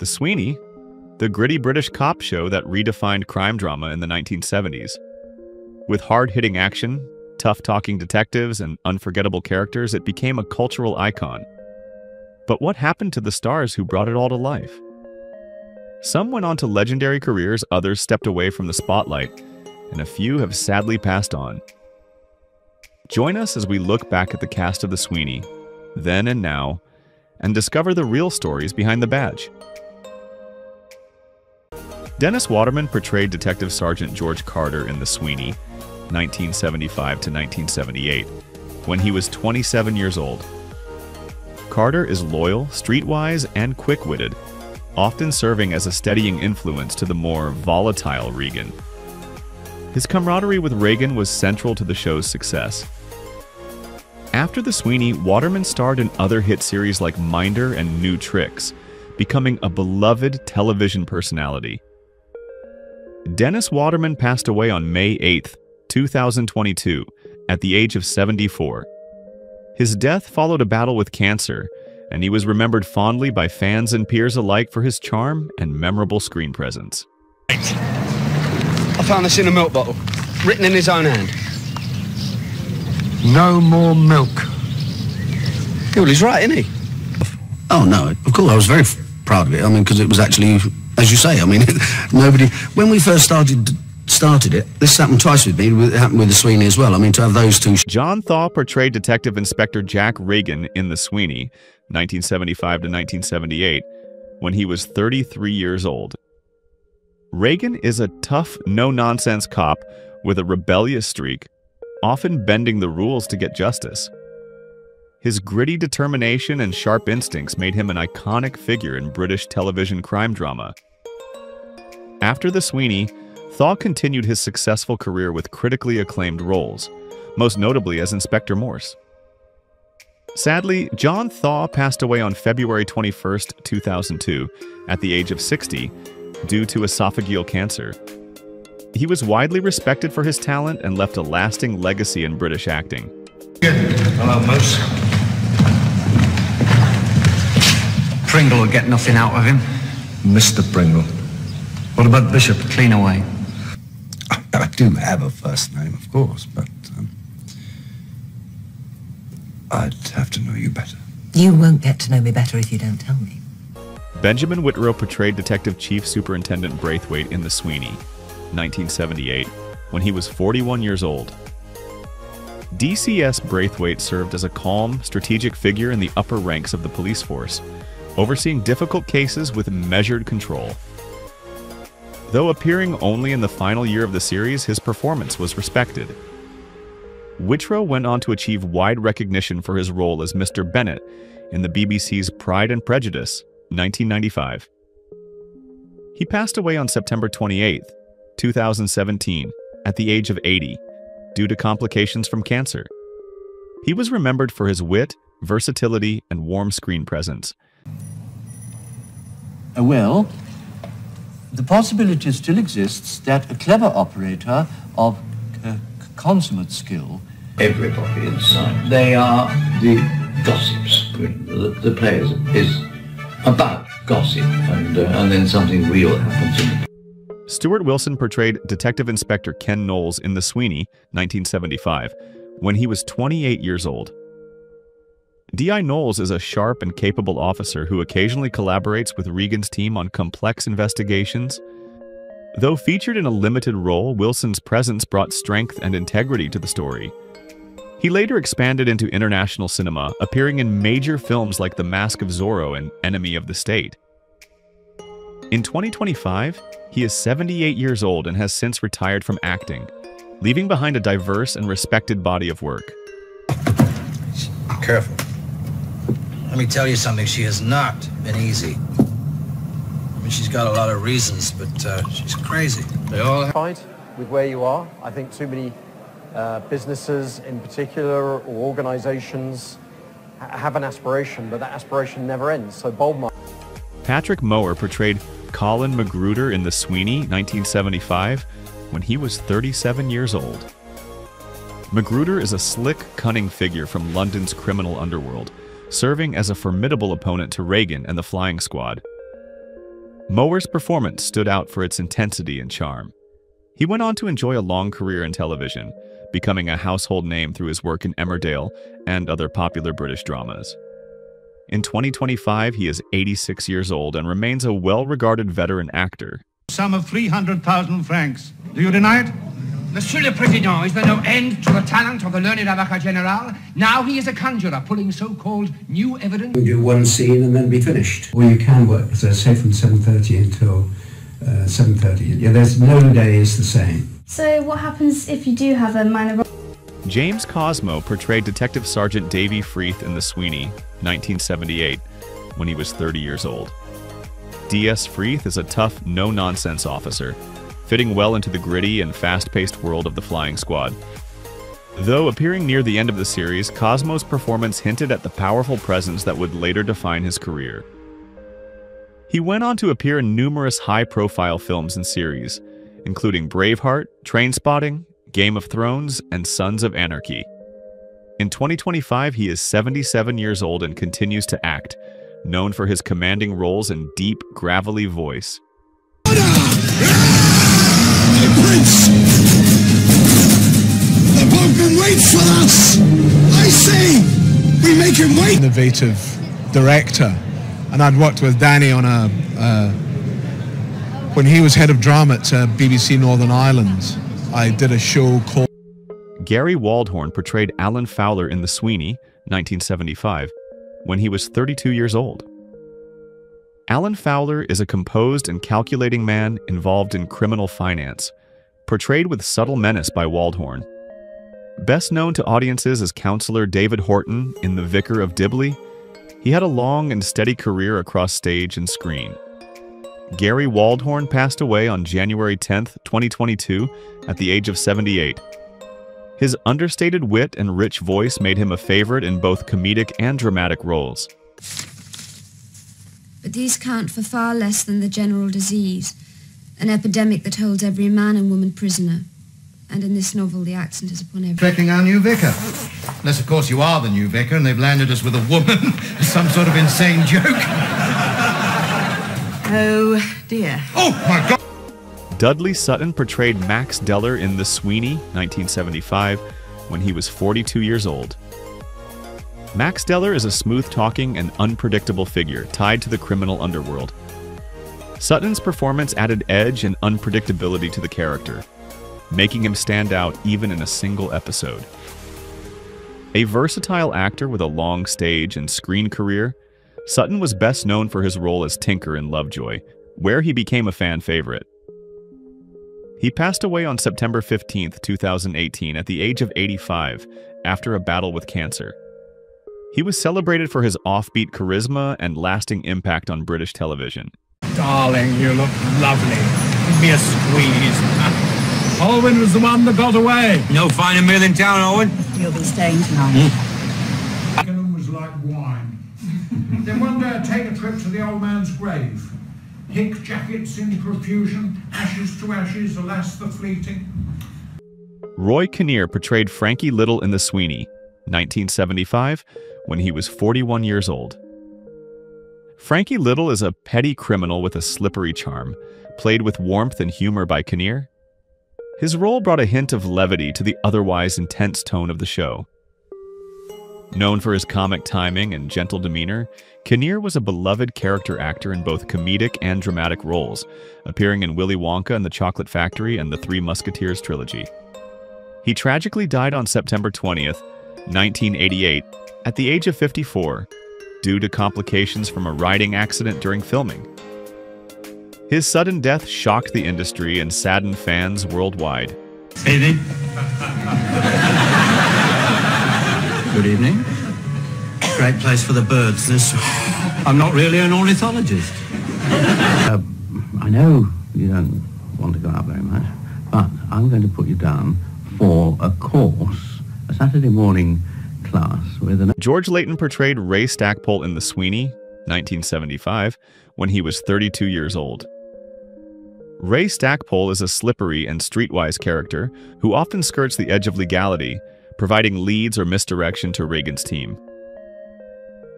The Sweeney, the gritty British cop show that redefined crime drama in the 1970s. With hard-hitting action, tough-talking detectives, and unforgettable characters, it became a cultural icon. But what happened to the stars who brought it all to life? Some went on to legendary careers, others stepped away from the spotlight, and a few have sadly passed on. Join us as we look back at the cast of The Sweeney, then and now, and discover the real stories behind the badge. Dennis Waterman portrayed Detective Sergeant George Carter in The Sweeney, 1975 to 1978, when he was 27 years old. Carter is loyal, streetwise, and quick-witted, often serving as a steadying influence to the more volatile Regan. His camaraderie with Regan was central to the show's success. After The Sweeney, Waterman starred in other hit series like Minder and New Tricks, becoming a beloved television personality. Dennis Waterman passed away on May 8, 2022, at the age of 74. His death followed a battle with cancer, and he was remembered fondly by fans and peers alike for his charm and memorable screen presence. I found this in a milk bottle, written in his own hand. No more milk. Well, he's right, isn't he? Oh, no, of course, I was very proud of it. I mean, because it was actually, as you say, I mean, nobody... When we first started it, this happened twice with me, it happened with The Sweeney as well. I mean, to have those two... John Thaw portrayed Detective Inspector Jack Regan in The Sweeney, 1975 to 1978, when he was 33 years old. Regan is a tough, no-nonsense cop with a rebellious streak, often bending the rules to get justice. His gritty determination and sharp instincts made him an iconic figure in British television crime drama. After The Sweeney, Thaw continued his successful career with critically acclaimed roles, most notably as Inspector Morse. Sadly, John Thaw passed away on February 21, 2002, at the age of 60, due to esophageal cancer. He was widely respected for his talent and left a lasting legacy in British acting. Hello, Moose. Pringle will get nothing out of him. Mr. Pringle. What about Bishop? Clean away. I do have a first name, of course, but I'd have to know you better. You won't get to know me better if you don't tell me. Benjamin Whitrow portrayed Detective Chief Superintendent Braithwaite in The Sweeney, 1978, when he was 41 years old. DCS Braithwaite served as a calm, strategic figure in the upper ranks of the police force, overseeing difficult cases with measured control. Though appearing only in the final year of the series, his performance was respected. Whitrow went on to achieve wide recognition for his role as Mr. Bennet in the BBC's Pride and Prejudice, 1995. He passed away on September 28, 2017, at the age of 80, due to complications from cancer. He was remembered for his wit, versatility, and warm screen presence. Well, the possibility still exists that a clever operator of consummate skill... Everybody inside. They are the gossips. The players is about gossip, and then something real happens in it. Stuart Wilson portrayed Detective Inspector Ken Knowles in The Sweeney, 1975, when he was 28 years old. D.I. Knowles is a sharp and capable officer who occasionally collaborates with Regan's team on complex investigations. Though featured in a limited role, Wilson's presence brought strength and integrity to the story. He later expanded into international cinema, appearing in major films like The Mask of Zorro and Enemy of the State. In 2025, he is 78 years old and has since retired from acting, leaving behind a diverse and respected body of work. Careful. Let me tell you something, she has not been easy. I mean, she's got a lot of reasons, but she's crazy. They all have... With where you are, I think too many businesses in particular, or organizations, have an aspiration, but that aspiration never ends, so bold. Patrick Mower portrayed Colin Magruder in The Sweeney, 1975, when he was 37 years old. Magruder is a slick, cunning figure from London's criminal underworld, serving as a formidable opponent to Regan and the Flying Squad. Mower's performance stood out for its intensity and charm. He went on to enjoy a long career in television, becoming a household name through his work in Emmerdale and other popular British dramas. In 2025, he is 86 years old and remains a well-regarded veteran actor. Sum of 300,000 francs. Do you deny it? Monsieur le Président, is there no end to the talent of the learned avocat general? Now he is a conjurer, pulling so-called new evidence. We do one scene and then be finished. Well, you can work, so say from 7:30 until 7:30. Yeah, there's no day is the same. So what happens if you do have a minor role? James Cosmo portrayed Detective Sergeant Davy Freeth in The Sweeney, 1978, when he was 30 years old. D.S. Freeth is a tough, no-nonsense officer, fitting well into the gritty and fast-paced world of the Flying Squad. Though appearing near the end of the series, Cosmo's performance hinted at the powerful presence that would later define his career. He went on to appear in numerous high-profile films and series, including Braveheart, Trainspotting, Game of Thrones, and Sons of Anarchy. In 2025, he is 77 years old and continues to act, known for his commanding roles and deep, gravelly voice. Prince! The boatman waits for us! I say, we make him wait! Innovative director. And I'd worked with Danny on when he was head of drama at BBC Northern Ireland, I did a show called... Gary Waldhorn portrayed Alan Fowler in The Sweeney, 1975, when he was 32 years old. Alan Fowler is a composed and calculating man involved in criminal finance, portrayed with subtle menace by Waldhorn. Best known to audiences as Counselor David Horton in The Vicar of Dibley, he had a long and steady career across stage and screen. Gary Waldhorn passed away on January 10, 2022, at the age of 78. His understated wit and rich voice made him a favorite in both comedic and dramatic roles. But these count for far less than the general disease, an epidemic that holds every man and woman prisoner. And in this novel, the accent is upon every... Expecting our new vicar. Unless, of course, you are the new vicar and they've landed us with a woman. Some sort of insane joke. Oh, dear. Oh, my God! Dudley Sutton portrayed Max Deller in The Sweeney, 1975, when he was 42 years old. Max Deller is a smooth-talking and unpredictable figure tied to the criminal underworld. Sutton's performance added edge and unpredictability to the character, making him stand out even in a single episode. A versatile actor with a long stage and screen career, Sutton was best known for his role as Tinker in Lovejoy, where he became a fan favorite. He passed away on September 15, 2018, at the age of 85, after a battle with cancer. He was celebrated for his offbeat charisma and lasting impact on British television. Darling, you look lovely. Give me a squeeze. Owen was the one that got away. No finer meal in town, Owen. You'll be staying tonight. It was like wine. Then one day I take a trip to the old man's grave. Hick jackets in profusion, ashes to ashes, alas the fleeting. Roy Conir portrayed Frankie Little in The Sweeney, 1975, when he was 41 years old. Frankie Little is a petty criminal with a slippery charm, played with warmth and humor by Conir. His role brought a hint of levity to the otherwise intense tone of the show. Known for his comic timing and gentle demeanor, Conir was a beloved character actor in both comedic and dramatic roles, appearing in Willy Wonka and the Chocolate Factory and the Three Musketeers trilogy. He tragically died on September 20th, 1988, at the age of 54, due to complications from a riding accident during filming. His sudden death shocked the industry and saddened fans worldwide. Evening. Good evening. Great place for the birds, this. I'm not really an ornithologist. I know you don't want to go out very much, but I'm going to put you down for a course, a Saturday morning class with an... George Layton portrayed Ray Stackpole in The Sweeney, 1975, when he was 32 years old. Ray Stackpole is a slippery and streetwise character who often skirts the edge of legality, providing leads or misdirection to Reagan's team.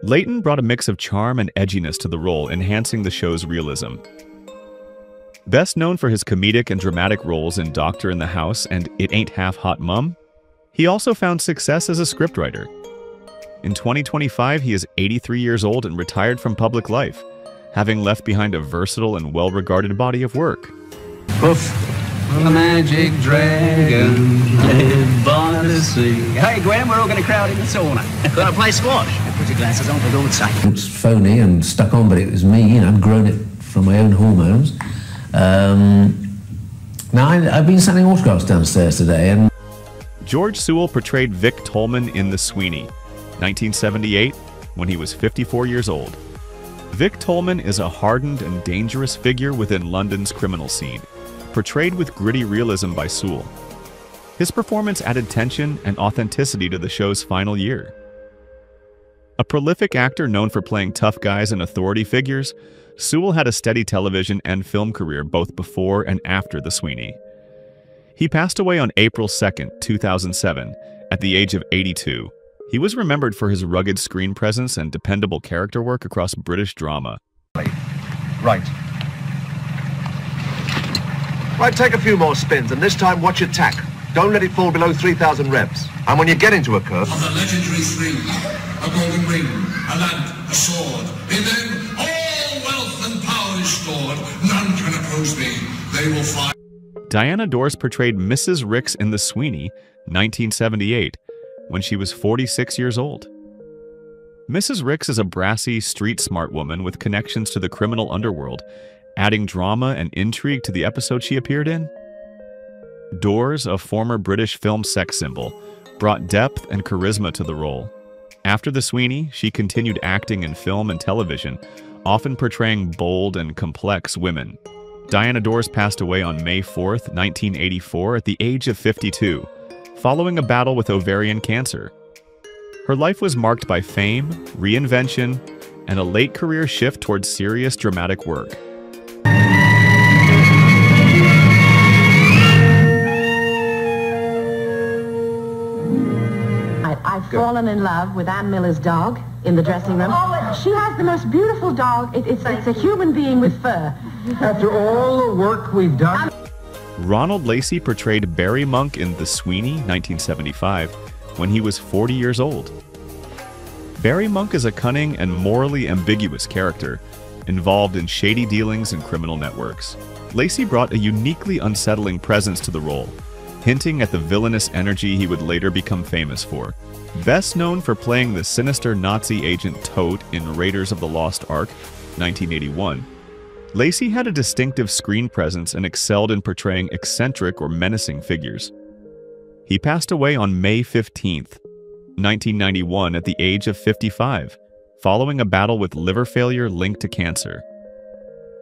Layton brought a mix of charm and edginess to the role, enhancing the show's realism. Best known for his comedic and dramatic roles in Doctor in the House and It Ain't Half Hot Mum, he also found success as a scriptwriter. In 2025, he is 83 years old and retired from public life, having left behind a versatile and well-regarded body of work. Poof, the magic dragon live by the sea. Hey Gwen, we're all going to crowd in the sauna. Gonna play squash? Put your glasses on for God's sake. It was phony and stuck on, but it was me, you know, I'd grown it from my own hormones. Now, I've been selling autographs downstairs today, and... George Sewell portrayed Vic Tolman in The Sweeney, 1978, when he was 54 years old. Vic Tolman is a hardened and dangerous figure within London's criminal scene, portrayed with gritty realism by Sewell. His performance added tension and authenticity to the show's final year. A prolific actor known for playing tough guys and authority figures, Sewell had a steady television and film career both before and after The Sweeney. He passed away on April 2, 2007, at the age of 82. He was remembered for his rugged screen presence and dependable character work across British drama. Right. Right, take a few more spins, and this time watch your tack. Don't let it fall below 3,000 revs. And when you get into a curve... On the legendary three, a golden ring, a lamp, a sword. In them, all wealth and power is stored. None can oppose me. They will fly. Diana Dors portrayed Mrs. Ricks in The Sweeney, 1978, when she was 46 years old. Mrs. Ricks is a brassy, street-smart woman with connections to the criminal underworld, adding drama and intrigue to the episode she appeared in. Dors, a former British film sex symbol, brought depth and charisma to the role. After The Sweeney, she continued acting in film and television, often portraying bold and complex women. Diana Dors passed away on May 4, 1984, at the age of 52, following a battle with ovarian cancer. Her life was marked by fame, reinvention, and a late career shift towards serious dramatic work. I've fallen in love with Ann Miller's dog in the dressing room. She has the most beautiful dog. It's a human being with fur. After all the work we've done... Ronald Lacy portrayed Barry Monk in The Sweeney, 1975, when he was 40 years old. Barry Monk is a cunning and morally ambiguous character, involved in shady dealings and criminal networks. Lacy brought a uniquely unsettling presence to the role, hinting at the villainous energy he would later become famous for. Best known for playing the sinister Nazi agent Todt in Raiders of the Lost Ark, 1981, Lacy had a distinctive screen presence and excelled in portraying eccentric or menacing figures. He passed away on May 15, 1991, at the age of 55, following a battle with liver failure linked to cancer.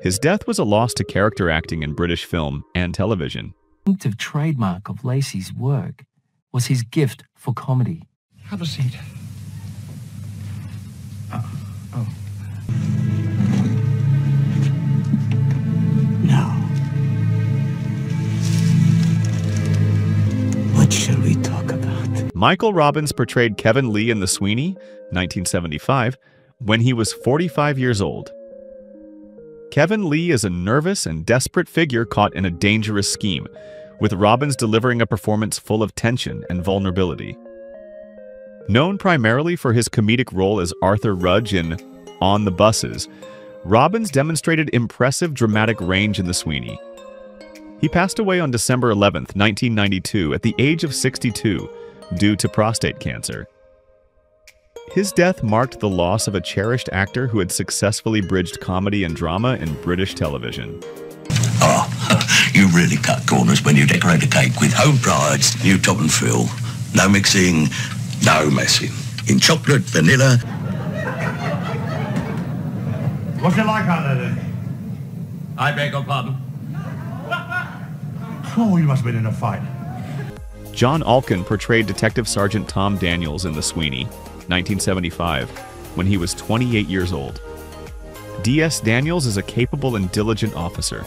His death was a loss to character acting in British film and television. The distinctive trademark of Lacy's work was his gift for comedy. Have a seat. Now, what shall we talk about? Michael Robbins portrayed Kevin Lee in The Sweeney, 1975, when he was 45 years old. Kevin Lee is a nervous and desperate figure caught in a dangerous scheme, with Robbins delivering a performance full of tension and vulnerability. Known primarily for his comedic role as Arthur Rudge in On the Buses, Robbins demonstrated impressive dramatic range in The Sweeney. He passed away on December 11, 1992, at the age of 62, due to prostate cancer. His death marked the loss of a cherished actor who had successfully bridged comedy and drama in British television. Oh, you really cut corners when you decorate a cake with home pride's new top and fill. No mixing, no messing. In chocolate, vanilla. What's it like out there then? I beg your pardon? Oh, you must have been in a fight. John Alkin portrayed Detective Sergeant Tom Daniels in The Sweeney, 1975, when he was 28 years old. D.S. Daniels is a capable and diligent officer,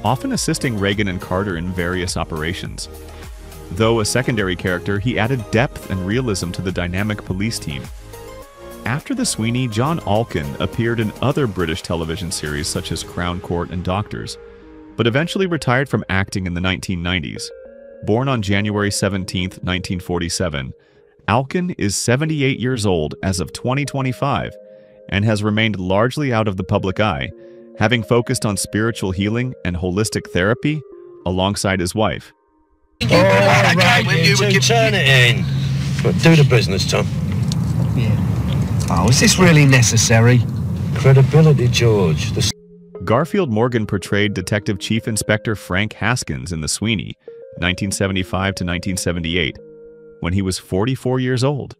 often assisting Reagan and Carter in various operations. Though a secondary character, he added depth and realism to the dynamic police team. After The Sweeney, John Alkin appeared in other British television series such as Crown Court and Doctors, but eventually retired from acting in the 1990s. Born on January 17, 1947, Alen is 78 years old as of 2025 and has remained largely out of the public eye, having focused on spiritual healing and holistic therapy alongside his wife. All right, you turn it in. But do the business, Tom. Yeah. Oh, is this really necessary? Credibility, George. Garfield Morgan portrayed Detective Chief Inspector Frank Haskins in The Sweeney, 1975 to 1978, when he was 44 years old.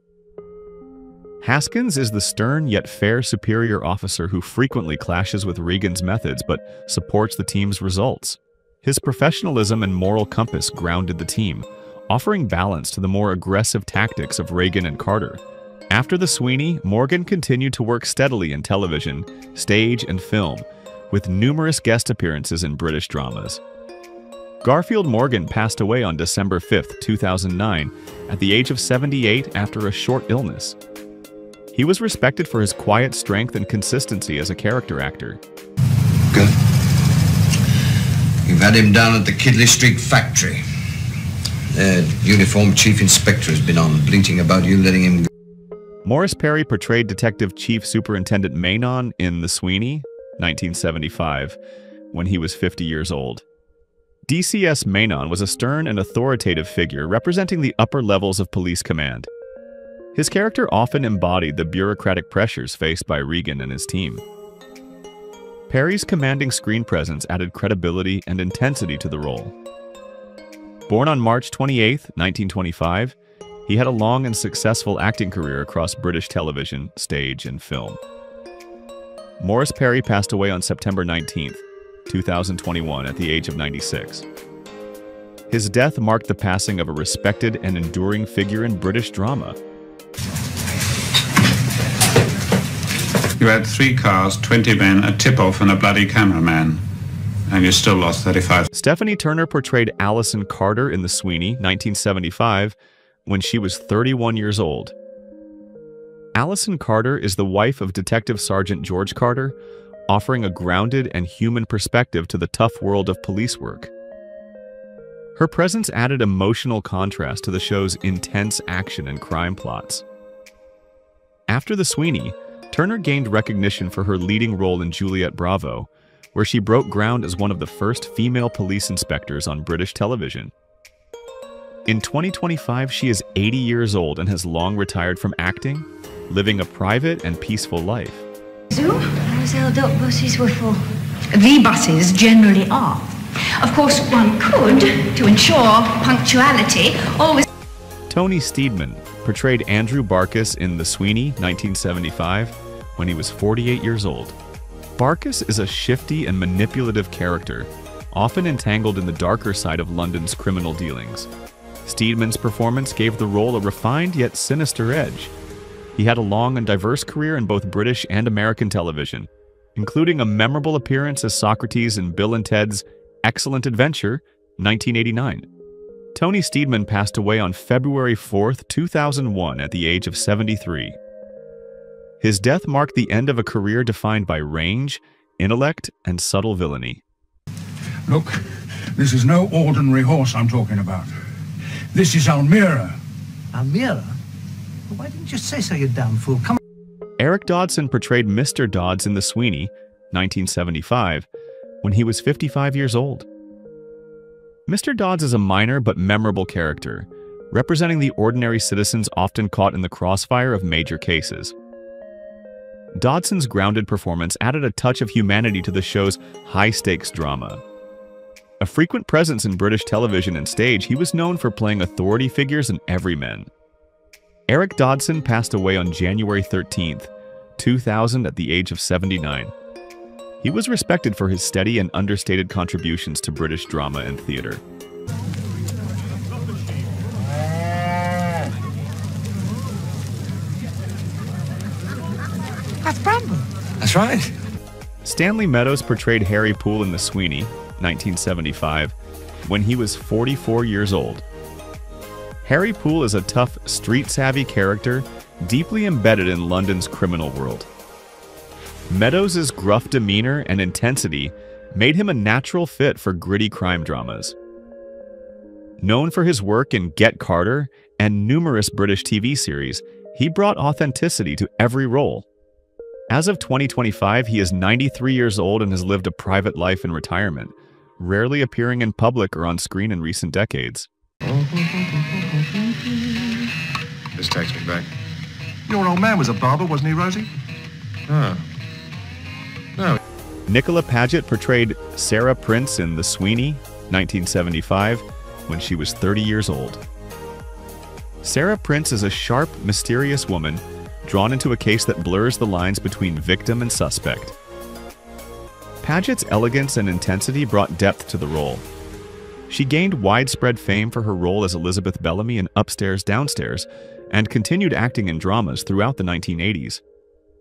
Haskins is the stern yet fair superior officer who frequently clashes with Regan's methods but supports the team's results. His professionalism and moral compass grounded the team, offering balance to the more aggressive tactics of Regan and Carter. After The Sweeney, Morgan continued to work steadily in television, stage, and film, with numerous guest appearances in British dramas. Garfield Morgan passed away on December 5, 2009, at the age of 78 after a short illness. He was respected for his quiet strength and consistency as a character actor. Good. You've had him down at the Kidley Street factory. The uniformed chief inspector has been on, bleating about you letting him go. Morris Perry portrayed Detective Chief Superintendent Maynon in The Sweeney, 1975, when he was 50 years old. DCS Maynon was a stern and authoritative figure representing the upper levels of police command. His character often embodied the bureaucratic pressures faced by Regan and his team. Perry's commanding screen presence added credibility and intensity to the role. Born on March 28, 1925, he had a long and successful acting career across British television, stage, and film. Morris Perry passed away on September 19, 2021, at the age of 96. His death marked the passing of a respected and enduring figure in British drama. You had 3 cars, 20 men, a tip-off, and a bloody cameraman. And you still lost 35. Stephanie Turner portrayed Allison Carter in The Sweeney, 1975, when she was 31 years old. Allison Carter is the wife of Detective Sergeant George Carter, offering a grounded and human perspective to the tough world of police work. Her presence added emotional contrast to the show's intense action and crime plots. After The Sweeney, Turner gained recognition for her leading role in Juliet Bravo, where she broke ground as one of the first female police inspectors on British television. In 2025, she is 80 years old and has long retired from acting, living a private and peaceful life. So, I was held up, buses were full. The buses generally are. Of course, one could, to ensure punctuality, always... Tony Steedman portrayed Andrew Barkis in The Sweeney, 1975, when he was 48 years old. Barkis is a shifty and manipulative character, often entangled in the darker side of London's criminal dealings. Steedman's performance gave the role a refined yet sinister edge. He had a long and diverse career in both British and American television, including a memorable appearance as Socrates in Bill and Ted's Excellent Adventure, 1989. Tony Steedman passed away on February 4, 2001, at the age of 73. His death marked the end of a career defined by range, intellect, and subtle villainy. Look, this is no ordinary horse I'm talking about. This is Almira. Almira? Well, why didn't you say so, you damn fool? Come on. Eric Dodson portrayed Mr. Dodds in The Sweeney, 1975, when he was 55 years old. Mr. Dodds is a minor but memorable character, representing the ordinary citizens often caught in the crossfire of major cases. Dodson's grounded performance added a touch of humanity to the show's high-stakes drama. A frequent presence in British television and stage, he was known for playing authority figures and everymen. Eric Dodson passed away on January 13, 2000, at the age of 79. He was respected for his steady and understated contributions to British drama and theater. That's Bramble. That's right. Stanley Meadows portrayed Harry Poole in The Sweeney, 1975, when he was 44 years old. Harry Poole is a tough, street-savvy character deeply embedded in London's criminal world. Meadows' gruff demeanor and intensity made him a natural fit for gritty crime dramas. Known for his work in Get Carter and numerous British TV series, he brought authenticity to every role. As of 2025, he is 93 years old and has lived a private life in retirement, rarely appearing in public or on screen in recent decades. This takes me back. Your old man was a barber, wasn't he, Rosie? Ah. No. Nicola Padet portrayed Sarah Prince in The Sweeney, 1975, when she was 30 years old. Sarah Prince is a sharp, mysterious woman drawn into a case that blurs the lines between victim and suspect. Paget's elegance and intensity brought depth to the role. She gained widespread fame for her role as Elizabeth Bellamy in Upstairs, Downstairs, and continued acting in dramas throughout the 1980s.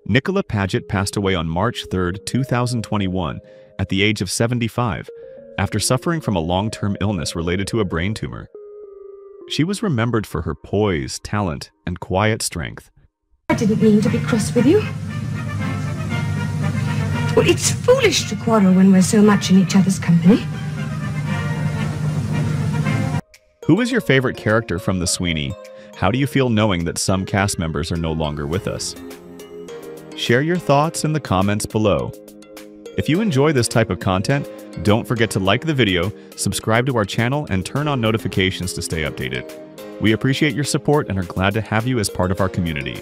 Nicola Padet passed away on March 3, 2021, at the age of 75, after suffering from a long-term illness related to a brain tumor. She was remembered for her poise, talent, and quiet strength. I didn't mean to be cross with you. Well, it's foolish to quarrel when we're so much in each other's company. Who is your favorite character from The Sweeney? How do you feel knowing that some cast members are no longer with us? Share your thoughts in the comments below. If you enjoy this type of content, don't forget to like the video, subscribe to our channel, and turn on notifications to stay updated. We appreciate your support and are glad to have you as part of our community.